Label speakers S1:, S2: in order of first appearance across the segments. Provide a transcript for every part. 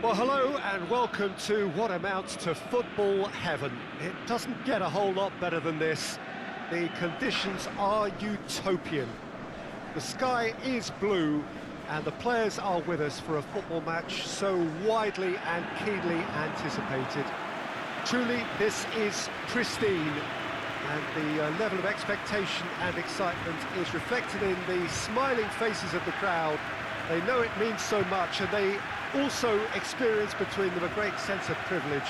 S1: Well, hello and welcome to what amounts to football heaven. It doesn't get a whole lot better than this. The conditions are utopian. The sky is blue and the players are with us for a football match so widely and keenly anticipated. Truly, this is pristine, and the level of expectation and excitement is reflected in the smiling faces of the crowd. They know it means so much, and they also experience between them a great sense of privilege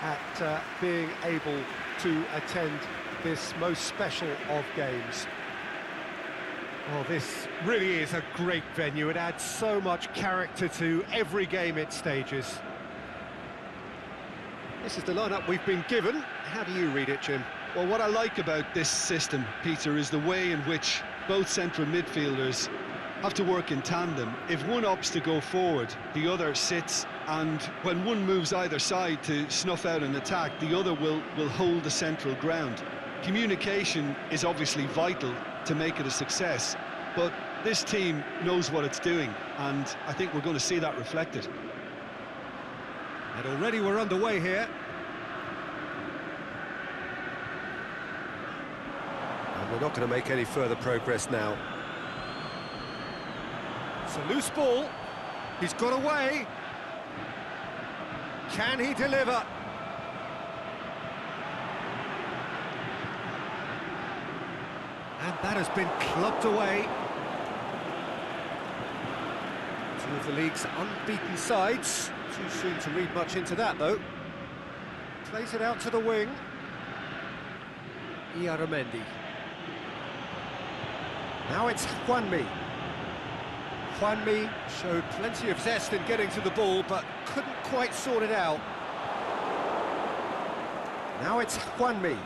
S1: at being able to attend this most special of games. Well, this really is a great venue. It adds so much character to every game it stages. This is the lineup we've been given. How do you read it, Jim?
S2: Well, what I like about this system, Peter, is the way in which both central midfielders have to work in tandem. If one opts to go forward, the other sits, and when one moves either side to snuff out an attack, the other will hold the central ground. Communication is obviously vital to make it a success, but this team knows what it's doing, and I think we're going to see that reflected.
S1: And already we're underway here. And we're not going to make any further progress now. It's a loose ball. He's got away. Can he deliver? And that has been clubbed away. Two of the league's unbeaten sides. Too soon to read much into that, though. Plays it out to the wing. Iaramendi. Now it's Juanmi. Juanmi showed plenty of zest in getting to the ball, but couldn't quite sort it out. Now it's Juanmi.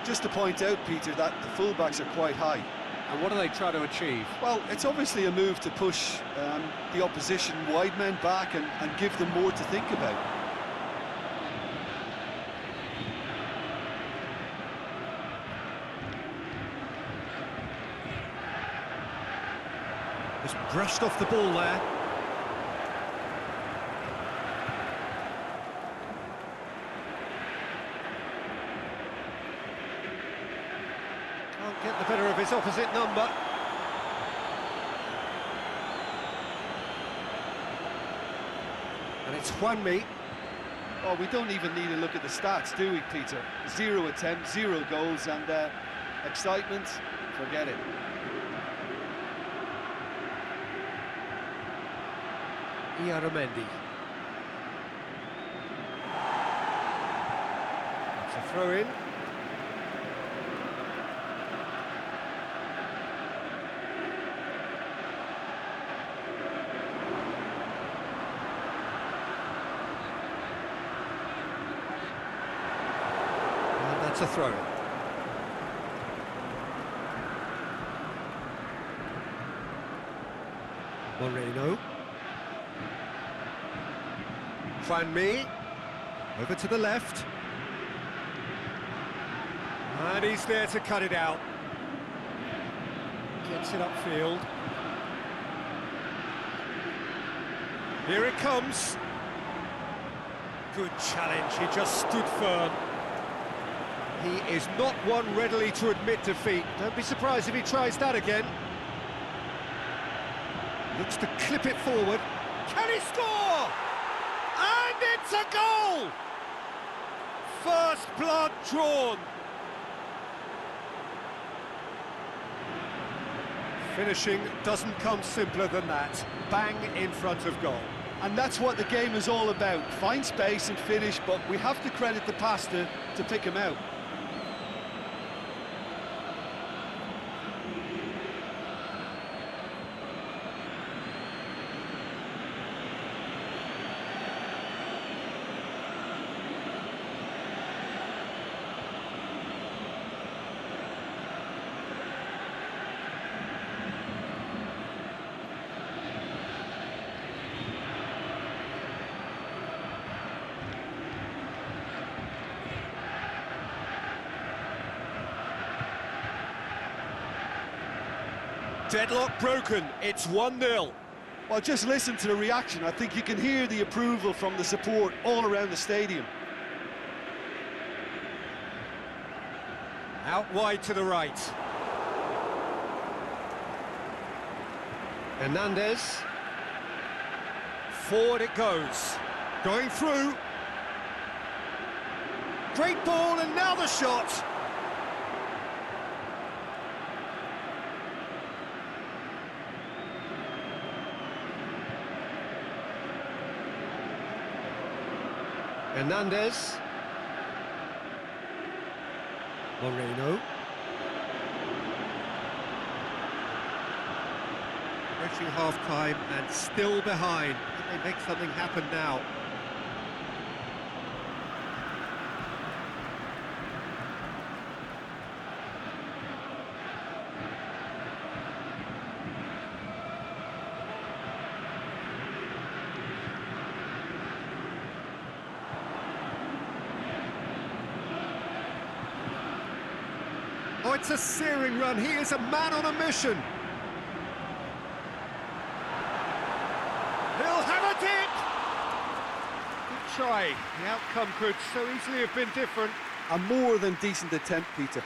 S2: Just to point out, Peter, that the fullbacks are quite high.
S1: And what do they try to achieve?
S2: Well, it's obviously a move to push the opposition wide men back and give them more to think about.
S1: Just brushed off the ball there. Can't get the better of his opposite number. And it's Juanmi.
S2: Oh, we don't even need to look at the stats, do we, Peter? 0 attempts, 0 goals, and excitement, forget it.
S1: Iaramendi. It's a throw in. And that's a throw in. Moreno. Juanmi, over to the left, and he's there to cut it out. Gets it upfield. Here it comes. Good challenge, he just stood firm. He is not one readily to admit defeat. Don't be surprised if he tries that again. Looks to clip it forward. Can he score? And it's a goal! First blood drawn. Finishing doesn't come simpler than that. Bang in front of goal.
S2: And that's what the game is all about. Find space and finish, but we have to credit the pass to pick him out.
S1: Deadlock broken, it's 1-0.
S2: Well, just listen to the reaction. I think you can hear the approval from the support all around the stadium.
S1: Out wide to the right. Hernandez. Forward it goes. Going through. Great ball, and now the shot. Hernandez. Moreno. Approaching half-time and still behind. Can they make something happen now? Oh, it's a searing run. He is a man on a mission. He'll have it in! Good try. The outcome could so easily have been different.
S2: A more than decent attempt, Peter.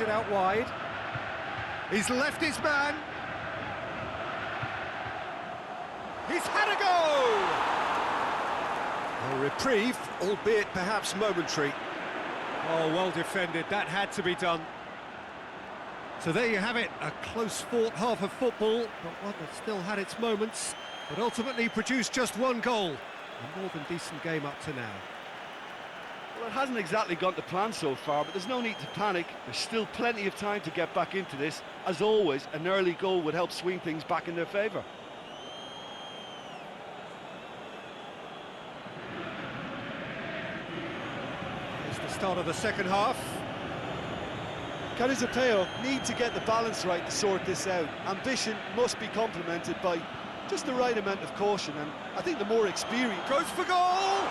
S1: It out wide. He's left his man. He's had a go! A reprieve, albeit perhaps momentary. Oh, well defended. That had to be done. So there you have it, a close-fought half of football, but one that still had its moments, but ultimately produced just one goal. A more than decent game up to now.
S2: Well, it hasn't exactly gone to plan so far, but there's no need to panic. There's still plenty of time to get back into this. As always, an early goal would help swing things back in their favour.
S1: It's the start of the second half.
S2: Carizapeo need to get the balance right to sort this out. Ambition must be complemented by just the right amount of caution, and I think the more experience...
S1: Goes for goal!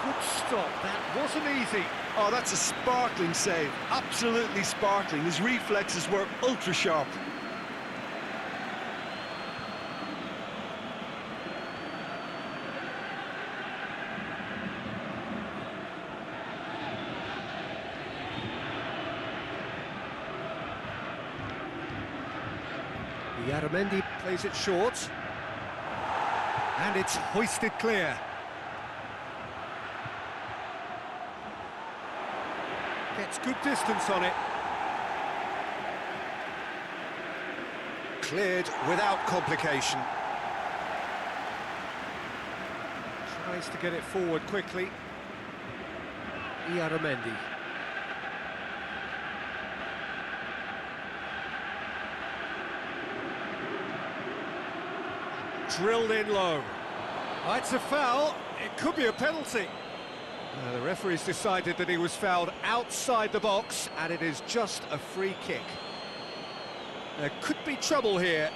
S1: Good stop, that wasn't easy.
S2: Oh, that's a sparkling save, absolutely sparkling. His reflexes were ultra sharp.
S1: Yaramendi plays it short. And it's hoisted clear. Gets good distance on it. Cleared without complication. Tries to get it forward quickly. Yaramendi. Drilled in low. Oh, it's a foul. It could be a penalty. The referee's decided that he was fouled outside the box, and it is just a free kick. There could be trouble here,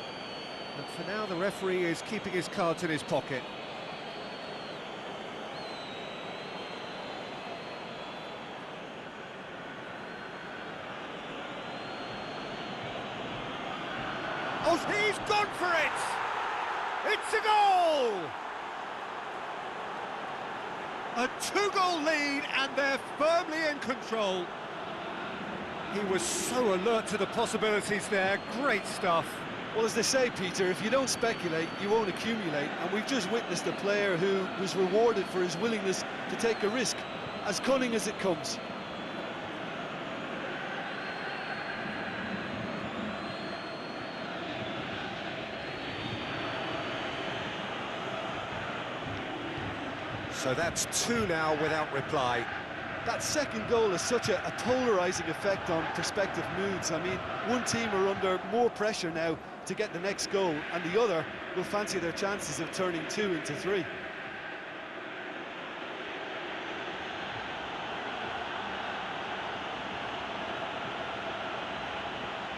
S1: but for now the referee is keeping his cards in his pocket. Oh, he's gone for it! It's a goal! A two-goal lead, and they're firmly in control. He was so alert to the possibilities there. Great stuff.
S2: Well, as they say, Peter, if you don't speculate, you won't accumulate. And we've just witnessed a player who was rewarded for his willingness to take a risk, as cunning as it comes.
S1: So that's two now without reply.
S2: That second goal has such a polarising effect on prospective moods. I mean, one team are under more pressure now to get the next goal, and the other will fancy their chances of turning 2 into 3.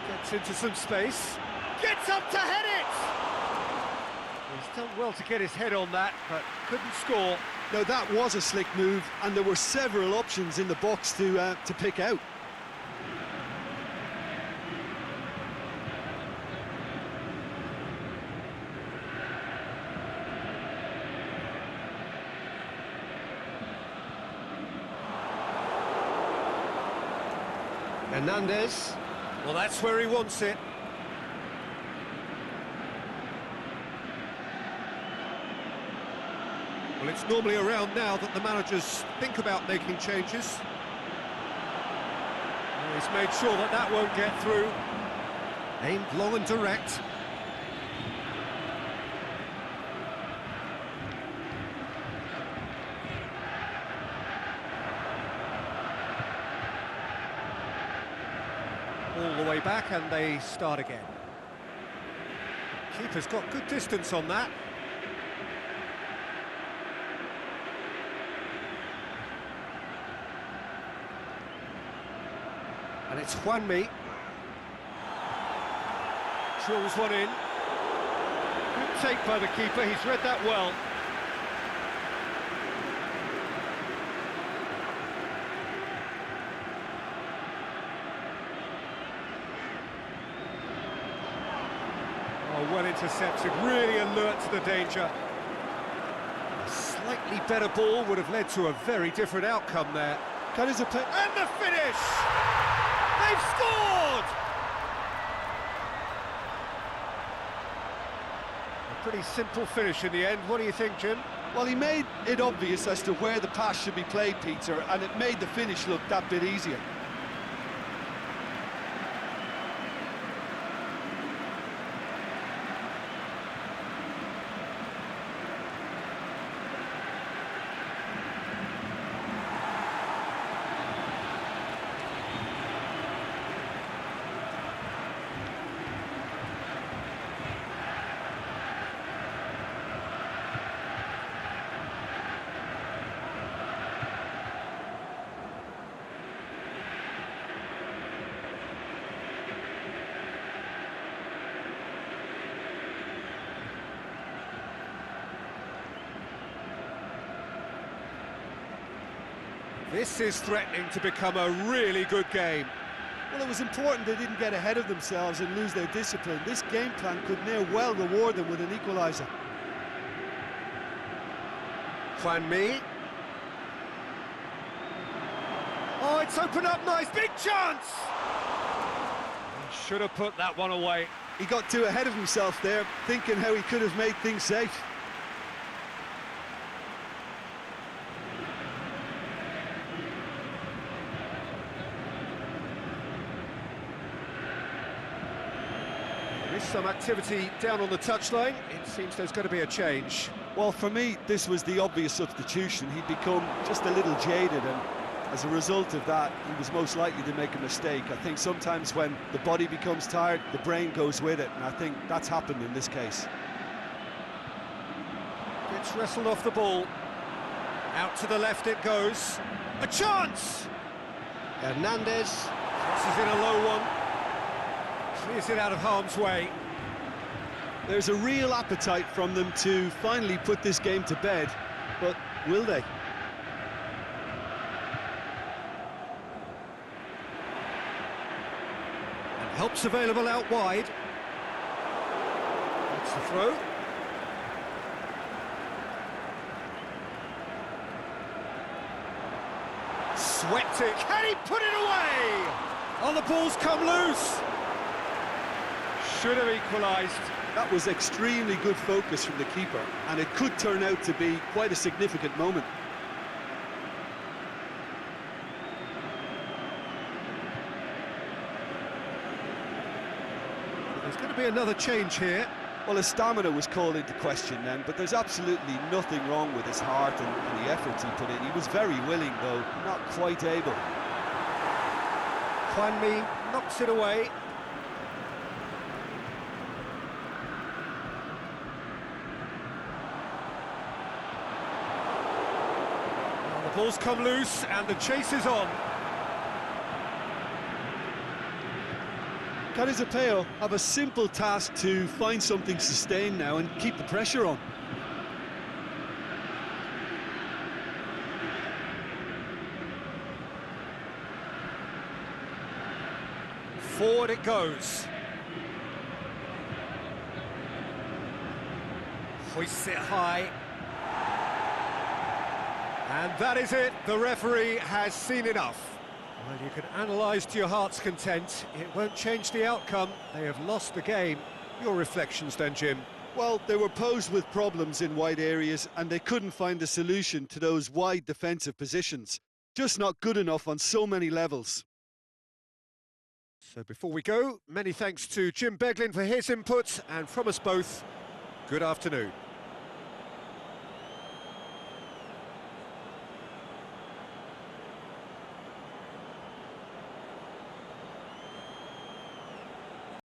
S1: Gets into some space. Gets up to head it! He's done well to get his head on that, but couldn't score.
S2: Now that was a slick move, and there were several options in the box to pick out.
S1: Hernandez. Well, that's where he wants it. Well, it's normally around now that the managers think about making changes. Well, he's made sure that that won't get through. Aimed long and direct. All the way back, and they start again. Keeper's got good distance on that. And it's Juanmi. Drills one in. Good take by the keeper, he's read that well. Oh, well intercepted, really alert to the danger. A slightly better ball would have led to a very different outcome there.
S2: And
S1: the finish! They've scored! A pretty simple finish in the end. What do you think, Jim?
S2: Well, he made it obvious as to where the pass should be played, Peter, and it made the finish look that bit easier.
S1: This is threatening to become a really good game.
S2: Well, it was important they didn't get ahead of themselves and lose their discipline. This game plan could now well reward them with an equaliser.
S1: Juanmi. Oh, it's opened up nice, big chance! He should have put that one away.
S2: He got too ahead of himself there, thinking how he could have made things safe.
S1: There is some activity down on the touchline. It seems there's going to be a change.
S2: Well, for me, this was the obvious substitution. He'd become just a little jaded, and as a result of that, he was most likely to make a mistake. I think sometimes when the body becomes tired, the brain goes with it, and I think that's happened in this case.
S1: Gets wrestled off the ball. Out to the left it goes. A chance! Hernandez crosses in a low one. Clears it out of harm's way.
S2: There's a real appetite from them to finally put this game to bed, but will they?
S1: And help's available out wide. That's the throw. Swept it. Can he put it away? Oh, the ball's come loose. Should have equalised.
S2: That was extremely good focus from the keeper, and it could turn out to be quite a significant moment.
S1: There's going to be another change here.
S2: Well, his stamina was called into question then, but there's absolutely nothing wrong with his heart and the efforts he put in. He was very willing, though, not quite able.
S1: Juanmi knocks it away. Well, the ball's come loose and the chase is on.
S2: Carizapeo have a simple task to find something sustained now and keep the pressure on.
S1: Forward it goes. Hoists it high. And that is it. The referee has seen enough. Well, you can analyse to your heart's content. It won't change the outcome. They have lost the game. Your reflections then, Jim?
S2: Well, they were posed with problems in wide areas and they couldn't find a solution to those wide defensive positions. Just not good enough on so many levels.
S1: So before we go, many thanks to Jim Beglin for his input, and from us both, good afternoon.